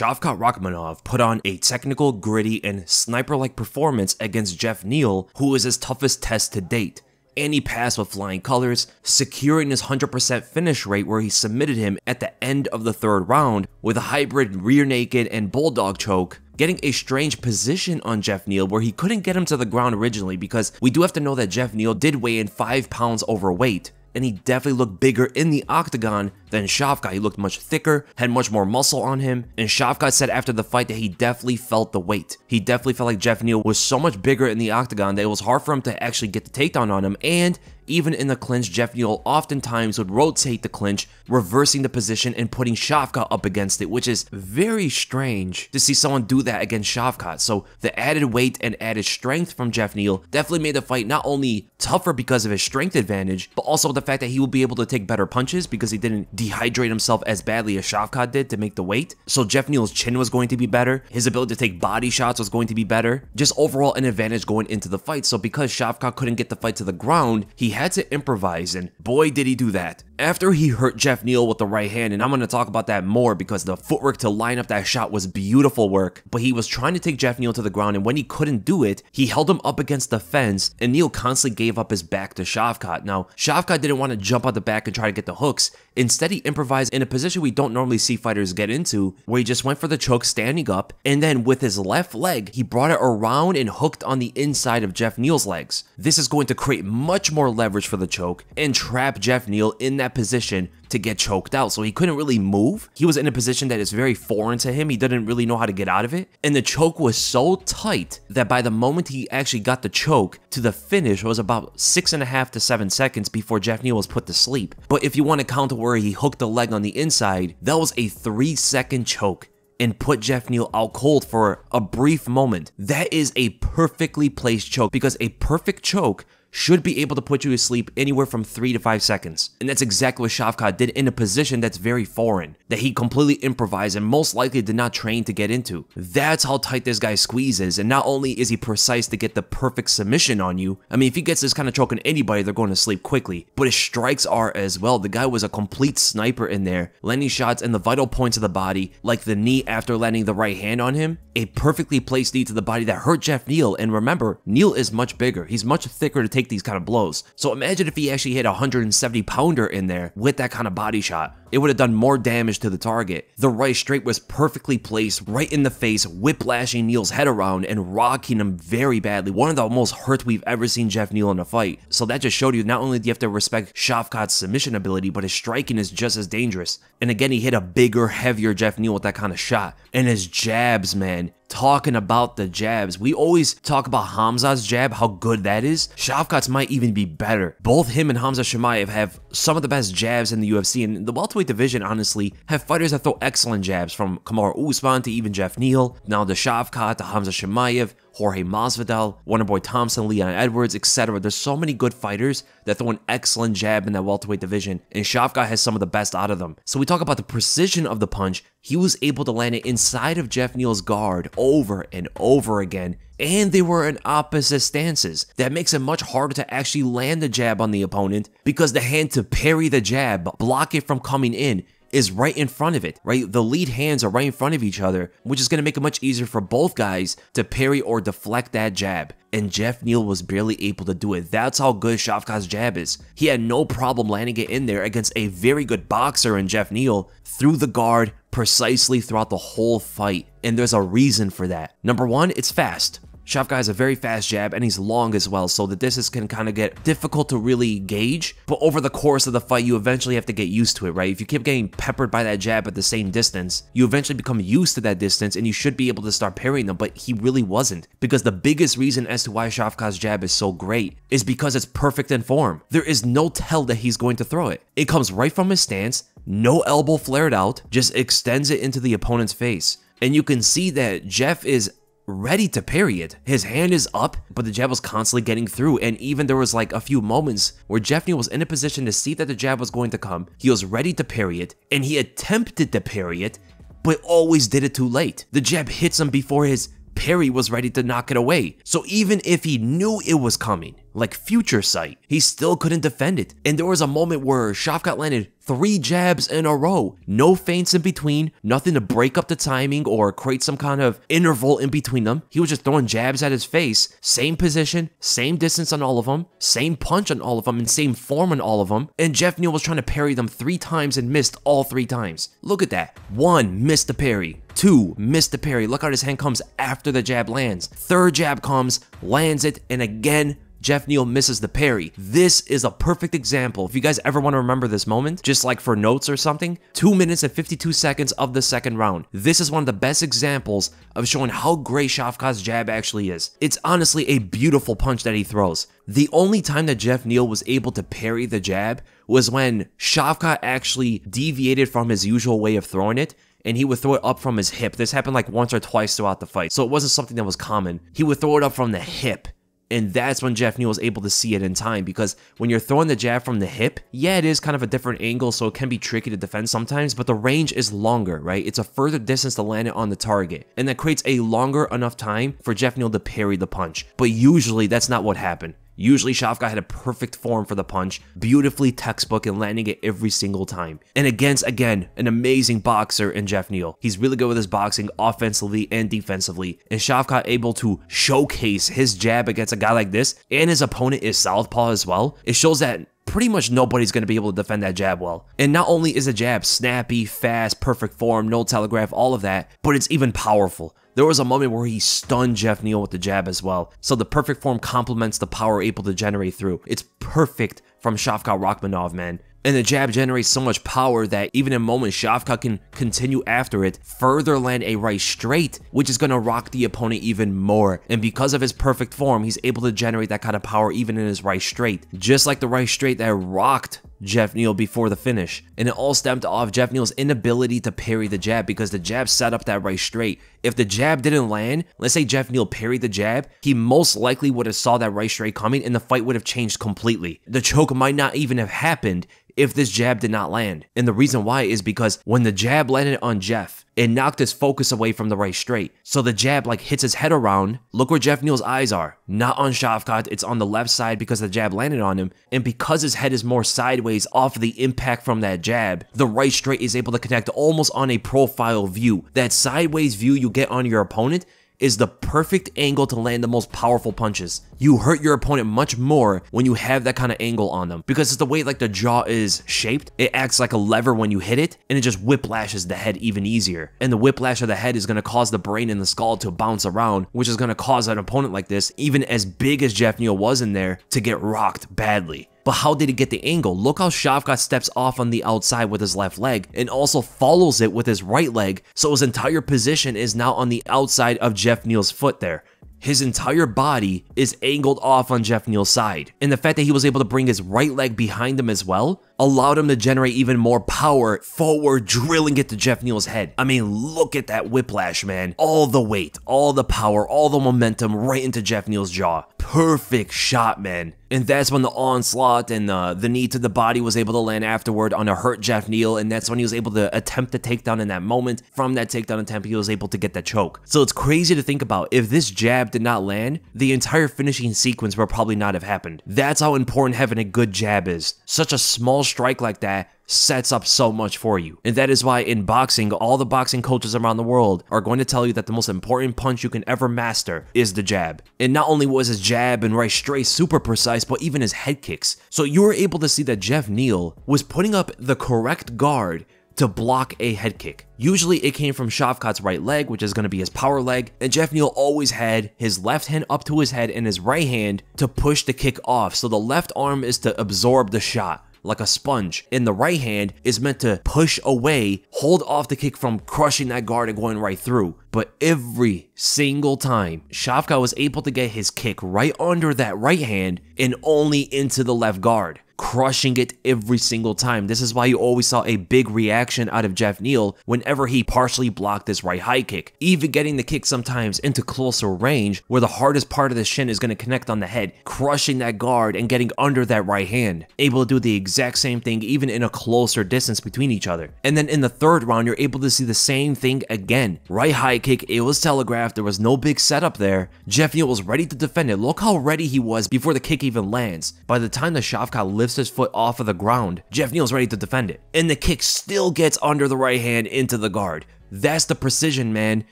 Shavkat Rakhmonov put on a technical, gritty, and sniper-like performance against Geoff Neal, who is his toughest test to date. And he passed with flying colors, securing his 100% finish rate where he submitted him at the end of the third round with a hybrid rear naked and bulldog choke, getting a strange position on Geoff Neal where he couldn't get him to the ground originally, because we do have to know that Geoff Neal did weigh in 5 pounds overweight, and he definitely looked bigger in the octagon than Shavkat. He looked much thicker, had much more muscle on him, and Shavkat said after the fight that he definitely felt the weight. He definitely felt like Geoff Neal was so much bigger in the octagon that it was hard for him to actually get the takedown on him, and even in the clinch, Geoff Neal oftentimes would rotate the clinch, reversing the position and putting Shavkat up against it, which is very strange to see someone do that against Shavkat. So the added weight and added strength from Geoff Neal definitely made the fight not only tougher because of his strength advantage, but also the fact that he will be able to take better punches because he didn't dehydrate himself as badly as Shavkat did to make the weight. So Geoff Neal's chin was going to be better, his ability to take body shots was going to be better, just overall an advantage going into the fight. So because Shavkat couldn't get the fight to the ground, he had to improvise, and boy did he do that. After he hurt Geoff Neal with the right hand, and I'm going to talk about that more because the footwork to line up that shot was beautiful work, but he was trying to take Geoff Neal to the ground, and when he couldn't do it, he held him up against the fence, and Neal constantly gave up his back to Shavkat. Now, Shavkat didn't want to jump out the back and try to get the hooks. Instead, he improvised in a position we don't normally see fighters get into, where he just went for the choke standing up, and then with his left leg, he brought it around and hooked on the inside of Geoff Neal's legs. This is going to create much more leverage for the choke and trap Geoff Neal in that position to get choked out, so he couldn't really move. He was in a position that is very foreign to him. He didn't really know how to get out of it, and the choke was so tight that by the moment he actually got the choke to the finish, it was about 6.5 to 7 seconds before Geoff Neal was put to sleep. But if you want to count to where he hooked the leg on the inside, that was a 3-second choke and put Geoff Neal out cold for a brief moment. That is a perfectly placed choke, because a perfect choke should be able to put you to sleep anywhere from 3 to 5 seconds. And that's exactly what Shavkat did in a position that's very foreign, that he completely improvised and most likely did not train to get into. That's how tight this guy squeezes, and not only is he precise to get the perfect submission on you, I mean, if he gets this kind of choke on anybody, they're going to sleep quickly, but his strikes are as well. The guy was a complete sniper in there, landing shots in the vital points of the body, like the knee after landing the right hand on him, a perfectly placed knee to the body that hurt Geoff Neal. And remember, Neal is much bigger. He's much thicker to take these kind of blows. So imagine if he actually hit a 170-pounder in there with that kind of body shot. It would have done more damage to the target. The right straight was perfectly placed right in the face, whiplashing Neal's head around and rocking him very badly. One of the most hurt we've ever seen Geoff Neal in a fight. So that just showed you not only do you have to respect Shavkat's submission ability, but his striking is just as dangerous. And again, he hit a bigger, heavier Geoff Neal with that kind of shot. And his jabs, man. Talking about the jabs, we always talk about Hamza's jab, how good that is. Shavkat's might even be better. Both him and Hamza Chimaev have some of the best jabs in the UFC, and the welterweight division, honestly, have fighters that throw excellent jabs, from Kamaru Usman to even Geoff Neal, now the Shavkat, to Hamza Chimaev, Jorge Masvidal, Wonderboy Thompson, Leon Edwards, etc. There's so many good fighters that throw an excellent jab in that welterweight division, and Shavkat has some of the best out of them. So we talk about the precision of the punch. He was able to land it inside of Geoff Neal's guard over and over again, and they were in opposite stances. That makes it much harder to actually land the jab on the opponent, because the hand to parry the jab, block it from coming in, is right in front of it, right? The lead hands are right in front of each other, which is going to make it much easier for both guys to parry or deflect that jab. And Geoff Neal was barely able to do it. That's how good Shavkat's jab is. He had no problem landing it in there against a very good boxer in Geoff Neal, through the guard precisely throughout the whole fight. And there's a reason for that. Number one, it's fast. Shavkat has a very fast jab, and he's long as well, so the distance can kind of get difficult to really gauge. But over the course of the fight, you eventually have to get used to it, right? If you keep getting peppered by that jab at the same distance, you eventually become used to that distance, and you should be able to start parrying them, but he really wasn't. Because the biggest reason as to why Shavkat's jab is so great is because it's perfect in form. There is no tell that he's going to throw it. It comes right from his stance, no elbow flared out, just extends it into the opponent's face. And you can see that Geoff is ready to parry it. His hand is up, but the jab was constantly getting through, and even there was like a few moments where Geoff Neal was in a position to see that the jab was going to come. He was ready to parry it, and he attempted to parry it, but always did it too late. The jab hits him before his parry was ready to knock it away. So even if he knew it was coming, like future sight. He still couldn't defend it. And there was a moment where Shavkat landed 3 jabs in a row. No feints in between, nothing to break up the timing or create some kind of interval in between them. He was just throwing jabs at his face, same position, same distance on all of them, same punch on all of them, and same form on all of them. And Geoff Neal was trying to parry them 3 times and missed all 3 times. Look at that. 1, missed the parry. 2, missed the parry. Look how his hand comes after the jab lands. 3rd jab comes, lands it, and again, Geoff Neal misses the parry. This is a perfect example. If you guys ever want to remember this moment, just like for notes or something, 2 minutes and 52 seconds of the second round. This is one of the best examples of showing how great Shavkat's jab actually is. It's honestly a beautiful punch that he throws. The only time that Geoff Neal was able to parry the jab was when Shavkat actually deviated from his usual way of throwing it, and he would throw it up from his hip. This happened like once or twice throughout the fight, so it wasn't something that was common. He would throw it up from the hip. And that's when Geoff Neal was able to see it in time, because when you're throwing the jab from the hip, yeah, it is kind of a different angle, so it can be tricky to defend sometimes, but the range is longer, right? It's a further distance to land it on the target, and that creates a longer enough time for Geoff Neal to parry the punch. But usually, that's not what happened. Usually, Shavkat had a perfect form for the punch, beautifully textbook and landing it every single time. And against, again, an amazing boxer in Geoff Neal. He's really good with his boxing offensively and defensively. And Shavkat able to showcase his jab against a guy like this, and his opponent is southpaw as well. It shows that pretty much nobody's going to be able to defend that jab well. And not only is the jab snappy, fast, perfect form, no telegraph, all of that, but it's even powerful. There was a moment where he stunned Geoff Neal with the jab as well. So the perfect form complements the power able to generate through. It's perfect from Shavkat Rakhmonov, man. And the jab generates so much power that even in moments, Shavkat can continue after it, further land a right straight, which is going to rock the opponent even more. And because of his perfect form, he's able to generate that kind of power even in his right straight. Just like the right straight that rocked Geoff Neal before the finish. And it all stemmed off Geoff Neal's inability to parry the jab, because the jab set up that right straight. If the jab didn't land, let's say Geoff Neal parried the jab, he most likely would have saw that right straight coming and the fight would have changed completely. The choke might not even have happened if this jab did not land. And the reason why is because when the jab landed on Geoff, it knocked his focus away from the right straight. So the jab like hits his head around. Look where Geoff Neal's eyes are. Not on Shavkat, it's on the left side because the jab landed on him. And because his head is more sideways off of the impact from that jab, the right straight is able to connect almost on a profile view. That sideways view you get on your opponent is the perfect angle to land the most powerful punches. You hurt your opponent much more when you have that kind of angle on them, because it's the way like the jaw is shaped. It acts like a lever when you hit it, and it just whiplashes the head even easier. And the whiplash of the head is going to cause the brain and the skull to bounce around, which is going to cause an opponent like this, even as big as Geoff Neal was in there, to get rocked badly. But how did he get the angle? Look how Shavkat steps off on the outside with his left leg and also follows it with his right leg, so his entire position is now on the outside of Geoff Neal's foot there. His entire body is angled off on Geoff Neal's side. And the fact that he was able to bring his right leg behind him as well allowed him to generate even more power forward, drilling it to Geoff Neal's head. I mean, look at that whiplash, man. All the weight, all the power, all the momentum right into Geoff Neal's jaw. Perfect shot, man. And that's when the onslaught and the knee to the body was able to land afterward on a hurt Geoff Neal, and that's when he was able to attempt the takedown in that moment. From that takedown attempt, he was able to get that choke. So it's crazy to think about. If this jab did not land, the entire finishing sequence would probably not have happened. That's how important having a good jab is. Such a small strike like that sets up so much for you. And that is why in boxing, all the boxing coaches around the world are going to tell you that the most important punch you can ever master is the jab. And not only was his jab and right straight super precise, but even his head kicks. So you were able to see that Geoff Neal was putting up the correct guard to block a head kick. Usually it came from Shavkat's right leg, which is going to be his power leg, and Geoff Neal always had his left hand up to his head and his right hand to push the kick off. So the left arm is to absorb the shot like a sponge, and the right hand is meant to push away, hold off the kick from crushing that guard and going right through. But every single time, Shavkat was able to get his kick right under that right hand and only into the left guard, crushing it every single time. This is why you always saw a big reaction out of Geoff Neal whenever he partially blocked this right high kick, even getting the kick sometimes into closer range where the hardest part of the shin is going to connect on the head, crushing that guard and getting under that right hand. Able to do the exact same thing even in a closer distance between each other. And then in the third round, you're able to see the same thing again. Right high kick, it was telegraphed, there was no big setup there. Geoff Neal was ready to defend it. Look how ready he was before the kick even lands. By the time the Shavkat lifts his foot off of the ground, Geoff Neal's ready to defend it. And the kick still gets under the right hand into the guard. That's the precision, man.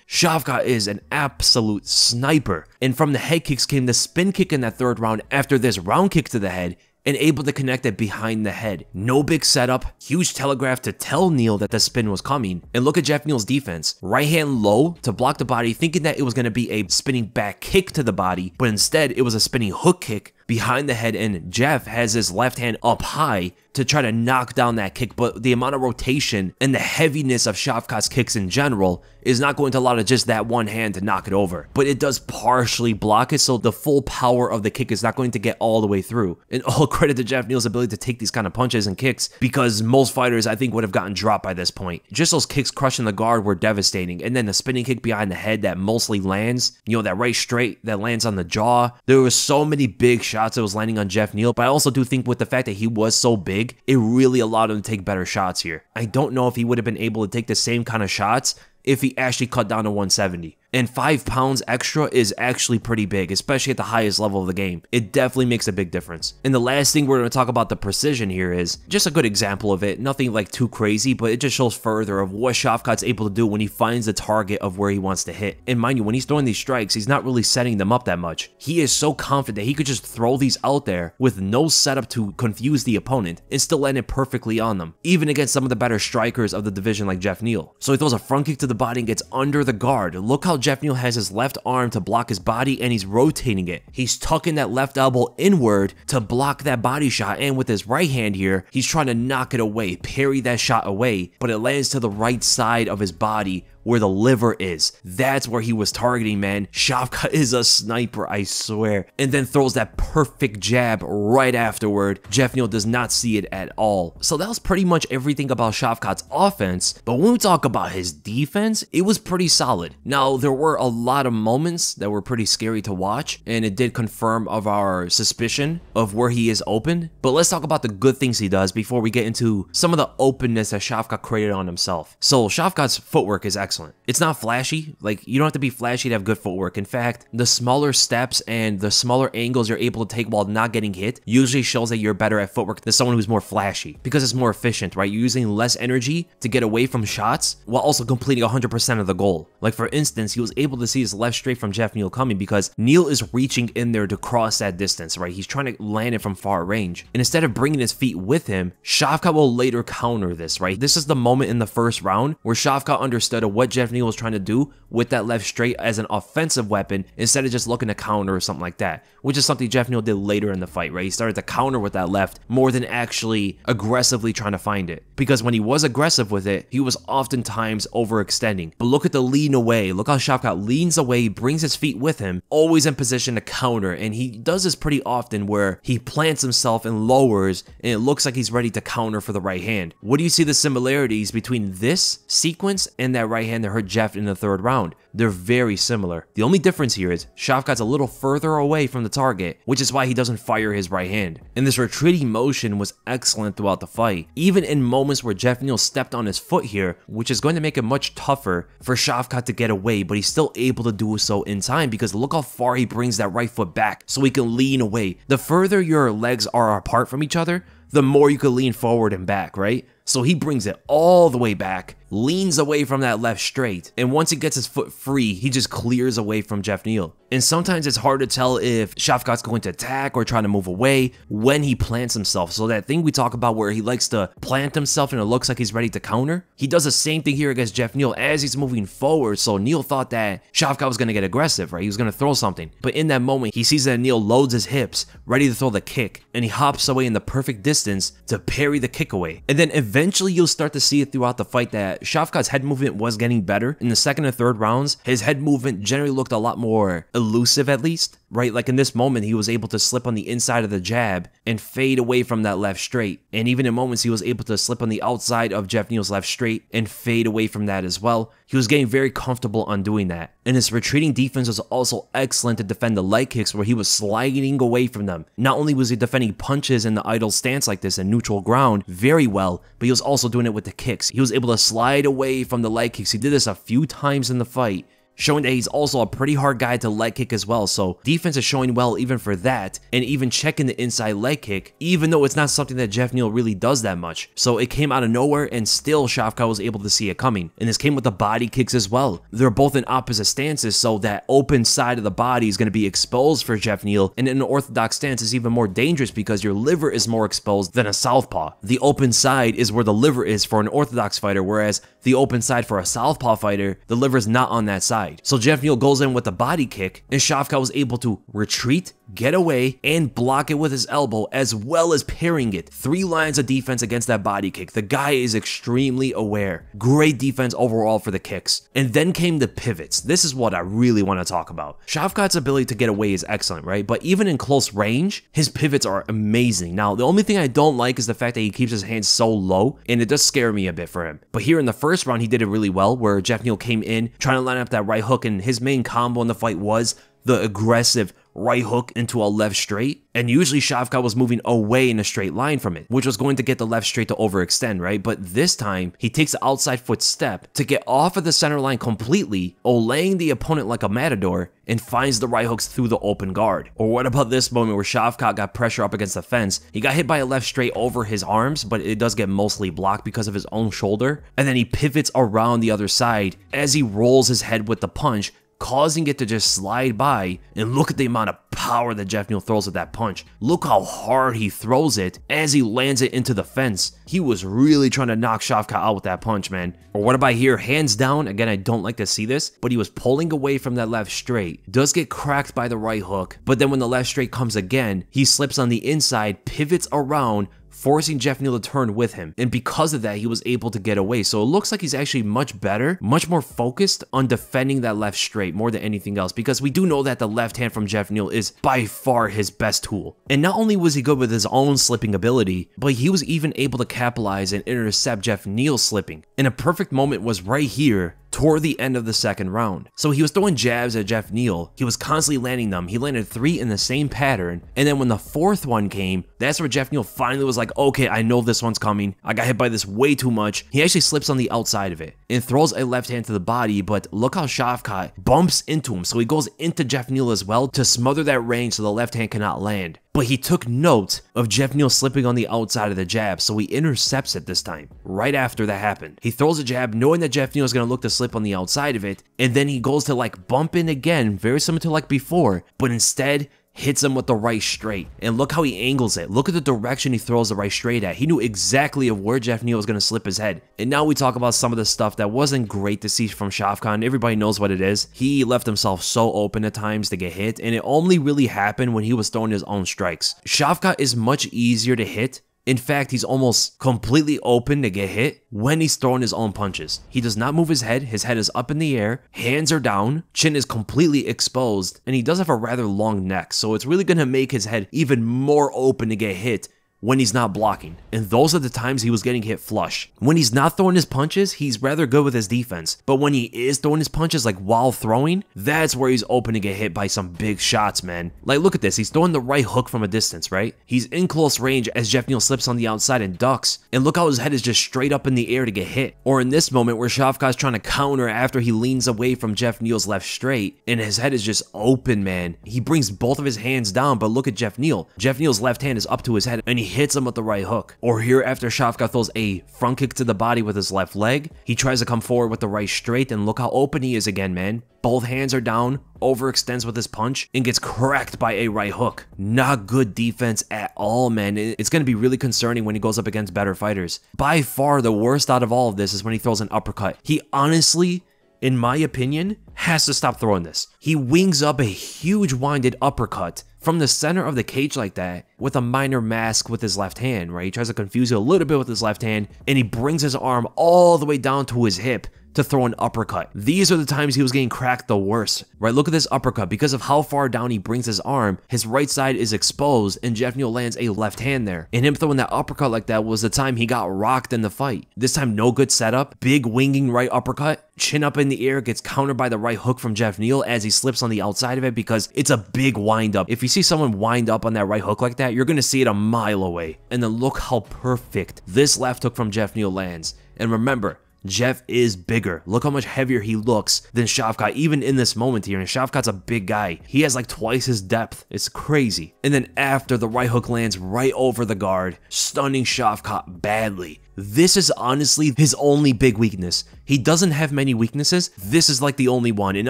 Shavkat is an absolute sniper. And from the head kicks came the spin kick in that third round after this round kick to the head, and able to connect it behind the head. No big setup, huge telegraph to tell Neal that the spin was coming. And look at Geoff Neal's defense. Right hand low to block the body, thinking that it was going to be a spinning back kick to the body, but instead it was a spinning hook kick behind the head, and Geoff has his left hand up high to try to knock down that kick, but the amount of rotation and the heaviness of Shavkat's kicks in general is not going to allow just that one hand to knock it over. But it does partially block it, so the full power of the kick is not going to get all the way through. And all credit to Geoff Neal's ability to take these kind of punches and kicks, because most fighters I think would have gotten dropped by this point. Just those kicks crushing the guard were devastating, and then the spinning kick behind the head that mostly lands, you know, that right straight that lands on the jaw. There were so many big shots that was landing on Geoff Neal, but I also do think with the fact that he was so big, it really allowed him to take better shots here. I don't know if he would have been able to take the same kind of shots if he actually cut down to 170. And 5 pounds extra is actually pretty big, especially at the highest level of the game. It definitely makes a big difference. And the last thing we're going to talk about the precision here is just a good example of it. Nothing like too crazy, but it just shows further of what Shavkat's able to do when he finds the target of where he wants to hit. And mind you, when he's throwing these strikes, he's not really setting them up that much. He is so confident that he could just throw these out there with no setup to confuse the opponent and still land it perfectly on them, even against some of the better strikers of the division like Geoff Neal. So he throws a front kick to the body and gets under the guard. Look how Geoff Neal has his left arm to block his body, and he's rotating it. He's tucking that left elbow inward to block that body shot, and with his right hand here, he's trying to knock it away, parry that shot away, but it lands to the right side of his body where the liver is. That's where he was targeting, man. Shavkat is a sniper, I swear. And then throws that perfect jab right afterward. Geoff Neal does not see it at all. So that was pretty much everything about Shavkat's offense. But when we talk about his defense, it was pretty solid. Now, there were a lot of moments that were pretty scary to watch, and it did confirm of our suspicion of where he is open. But let's talk about the good things he does before we get into some of the openness that Shavkat created on himself. So Shavkat's footwork is excellent. It's not flashy. Like, you don't have to be flashy to have good footwork. In fact, the smaller steps and the smaller angles you're able to take while not getting hit usually shows that you're better at footwork than someone who's more flashy, because it's more efficient, right? You're using less energy to get away from shots while also completing 100% of the goal. Like, for instance, he was able to see his left straight from Geoff Neal coming because Neal is reaching in there to cross that distance, right? He's trying to land it from far range. And instead of bringing his feet with him, Shavkat will later counter this, right? This is the moment in the first round where Shavkat understood what Geoff Neal was trying to do with that left straight as an offensive weapon instead of just looking to counter or something like that, which is something Geoff Neal did later in the fight, right? He started to counter with that left more than actually aggressively trying to find it, because when he was aggressive with it, he was oftentimes overextending. But look at the lean away. Look how Shavkat leans away, brings his feet with him, always in position to counter, and he does this pretty often where he plants himself and lowers, and it looks like he's ready to counter for the right hand. What do you see the similarities between this sequence and that right hand that hurt Geoff in the third round? They're very similar. The only difference here is Shavkat's a little further away from the target, which is why he doesn't fire his right hand. And this retreating motion was excellent throughout the fight, even in moments where Geoff Neal stepped on his foot here, which is going to make it much tougher for Shavkat to get away, but he's still able to do so in time because look how far he brings that right foot back so he can lean away. The further your legs are apart from each other, the more you can lean forward and back, right? So he brings it all the way back, leans away from that left straight, and once he gets his foot free, he just clears away from Geoff Neal. And sometimes it's hard to tell if Shavkat's going to attack or try to move away when he plants himself. So that thing we talk about where he likes to plant himself and it looks like he's ready to counter, he does the same thing here against Geoff Neal as he's moving forward. So Neal thought that Shavkat was going to get aggressive, right? He was going to throw something. But in that moment, he sees that Neal loads his hips, ready to throw the kick, and he hops away in the perfect distance to parry the kick away. And then eventually Eventually, you'll start to see it throughout the fight that Shavkat's head movement was getting better. In the second and third rounds, his head movement generally looked a lot more elusive, at least, right? Like in this moment, he was able to slip on the inside of the jab and fade away from that left straight. And even in moments, he was able to slip on the outside of Geoff Neal's left straight and fade away from that as well. He was getting very comfortable on doing that. And his retreating defense was also excellent to defend the leg kicks where he was sliding away from them. Not only was he defending punches in the idle stance like this in neutral ground very well, but he was also doing it with the kicks. He was able to slide away from the leg kicks. He did this a few times in the fight, showing that he's also a pretty hard guy to leg kick as well. So defense is showing well even for that, and even checking the inside leg kick, even though it's not something that Geoff Neal really does that much. So it came out of nowhere, and still Shavkat was able to see it coming. And this came with the body kicks as well. They're both in opposite stances, so that open side of the body is going to be exposed for Geoff Neal, and in an orthodox stance is even more dangerous because your liver is more exposed than a southpaw. The open side is where the liver is for an orthodox fighter, whereas the open side for a southpaw fighter, the liver is not on that side. So Geoff Neal goes in with the body kick, and Shavkat was able to retreat, get away, and block it with his elbow, as well as parrying it. 3 lines of defense against that body kick. The guy is extremely aware. Great defense overall for the kicks. And then came the pivots. This is what I really want to talk about. Shavkat's ability to get away is excellent, right? But even in close range, his pivots are amazing. Now, the only thing I don't like is the fact that he keeps his hands so low, and it does scare me a bit for him. But here in the first round, he did it really well, where Geoff Neal came in, trying to line up that right hook, and his main combo in the fight was the aggressive right hook into a left straight. And usually Shavkat was moving away in a straight line from it, which was going to get the left straight to overextend, right? But this time, he takes the outside foot step to get off of the center line completely, olaying the opponent like a matador, and finds the right hooks through the open guard. Or what about this moment where Shavkat got pressure up against the fence? He got hit by a left straight over his arms, but it does get mostly blocked because of his own shoulder. And then he pivots around the other side as he rolls his head with the punch, causing it to just slide by. And look at the amount of power that Geoff Neal throws at that punch. Look how hard he throws it as he lands it into the fence. He was really trying to knock Shavkat out with that punch, man. Or what about here? Hands down, again, I don't like to see this, but he was pulling away from that left straight. Does get cracked by the right hook, but then when the left straight comes again, he slips on the inside, pivots around, forcing Geoff Neal to turn with him. And because of that, he was able to get away. So it looks like he's actually much better, much more focused on defending that left straight more than anything else, because we do know that the left hand from Geoff Neal is by far his best tool. And not only was he good with his own slipping ability, but he was even able to capitalize and intercept Geoff Neal's slipping. And a perfect moment was right here toward the end of the second round. So he was throwing jabs at Geoff Neal. He was constantly landing them. He landed 3 in the same pattern. And then when the 4th one came, that's where Geoff Neal finally was like, okay, I know this one's coming. I got hit by this way too much. He actually slips on the outside of it and throws a left hand to the body, but look how Shavkat bumps into him. So he goes into Geoff Neal as well to smother that range so the left hand cannot land. But he took note of Geoff Neal slipping on the outside of the jab, so he intercepts it this time. Right after that happened, he throws a jab knowing that Geoff Neal is going to look to slip on the outside of it, and then he goes to like bump in again, very similar to like before, but instead hits him with the right straight. And look how he angles it. Look at the direction he throws the right straight at. He knew exactly of where Geoff Neal was going to slip his head. And now we talk about some of the stuff that wasn't great to see from Shavkat. Everybody knows what it is. He left himself so open at times to get hit, and it only really happened when he was throwing his own strikes. Shavkat is much easier to hit. In fact, he's almost completely open to get hit when he's throwing his own punches. He does not move his head is up in the air, hands are down, chin is completely exposed, and he does have a rather long neck, so it's really going to make his head even more open to get hit when he's not blocking. And those are the times he was getting hit flush. When he's not throwing his punches, he's rather good with his defense. But when he is throwing his punches, like while throwing, that's where he's open to get hit by some big shots, man. Like, look at this. He's throwing the right hook from a distance, right? He's in close range as Geoff Neal slips on the outside and ducks. And look how his head is just straight up in the air to get hit. Or in this moment where Shavkat's trying to counter after he leans away from Geoff Neal's left straight, and his head is just open, man. He brings both of his hands down, but look at Geoff Neal. Geoff Neal's left hand is up to his head, and he hits him with the right hook. Or here, after Shavkat throws a front kick to the body with his left leg, he tries to come forward with the right straight, and look how open he is again, man. Both hands are down, overextends with his punch, and gets cracked by a right hook. Not good defense at all, man. It's going to be really concerning when he goes up against better fighters. By far, the worst out of all of this is when he throws an uppercut. He honestly, in my opinion, has to stop throwing this. He wings up a huge winded uppercut from the center of the cage like that with a minor mask with his left hand, right? He tries to confuse you a little bit with his left hand, and he brings his arm all the way down to his hip to throw an uppercut. These are the times he was getting cracked the worst, right? Look at this uppercut. Because of how far down he brings his arm, his right side is exposed, and Geoff Neal lands a left hand there. And him throwing that uppercut like that was the time he got rocked in the fight. This time, no good setup, big winging right uppercut, chin up in the air, gets countered by the right hook from Geoff Neal as he slips on the outside of it because it's a big wind up. If you see someone wind up on that right hook like that, you're gonna see it a mile away. And then look how perfect this left hook from Geoff Neal lands. And remember, Geoff is bigger. Look how much heavier he looks than Shavkat, even in this moment here. And Shavkat's a big guy. He has like twice his depth. It's crazy. And then after, the right hook lands right over the guard, stunning Shavkat badly. This is honestly his only big weakness. He doesn't have many weaknesses. This is like the only one, and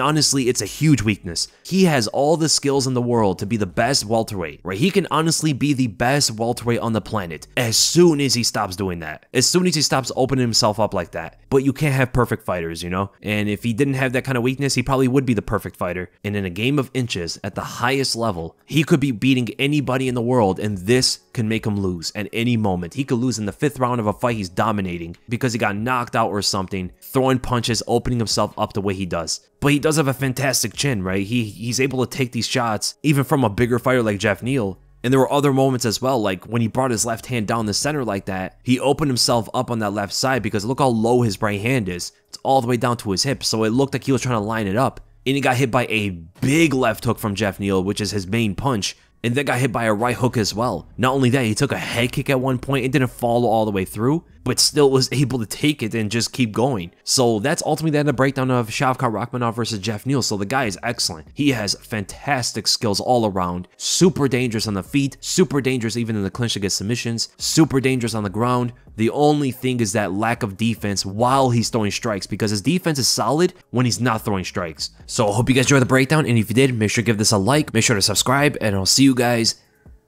honestly, it's a huge weakness. He has all the skills in the world to be the best welterweight, right? He can honestly be the best welterweight on the planet as soon as he stops doing that. As soon as he stops opening himself up like that. But you can't have perfect fighters, you know? And if he didn't have that kind of weakness, he probably would be the perfect fighter. And in a game of inches, at the highest level, he could be beating anybody in the world, and this can make him lose at any moment. He could lose in the 5th round of a fight he's dominating because he got knocked out or something, throwing punches, opening himself up the way he does. But he does have a fantastic chin, right? He's able to take these shots, even from a bigger fighter like Geoff Neal. And there were other moments as well, like when he brought his left hand down the center like that, he opened himself up on that left side because look how low his right hand is. It's all the way down to his hip, so it looked like he was trying to line it up. And he got hit by a big left hook from Geoff Neal, which is his main punch, and then got hit by a right hook as well. Not only that, he took a head kick at one point. It didn't follow all the way through, but still was able to take it and just keep going. So that's ultimately the end of the breakdown of Shavkat Rakhmonov versus Geoff Neal. So the guy is excellent. He has fantastic skills all around. Super dangerous on the feet, super dangerous even in the clinch against submissions, super dangerous on the ground. The only thing is that lack of defense while he's throwing strikes, because his defense is solid when he's not throwing strikes. So I hope you guys enjoyed the breakdown, and if you did, make sure to give this a like, make sure to subscribe, and I'll see you guys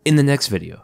in the next video.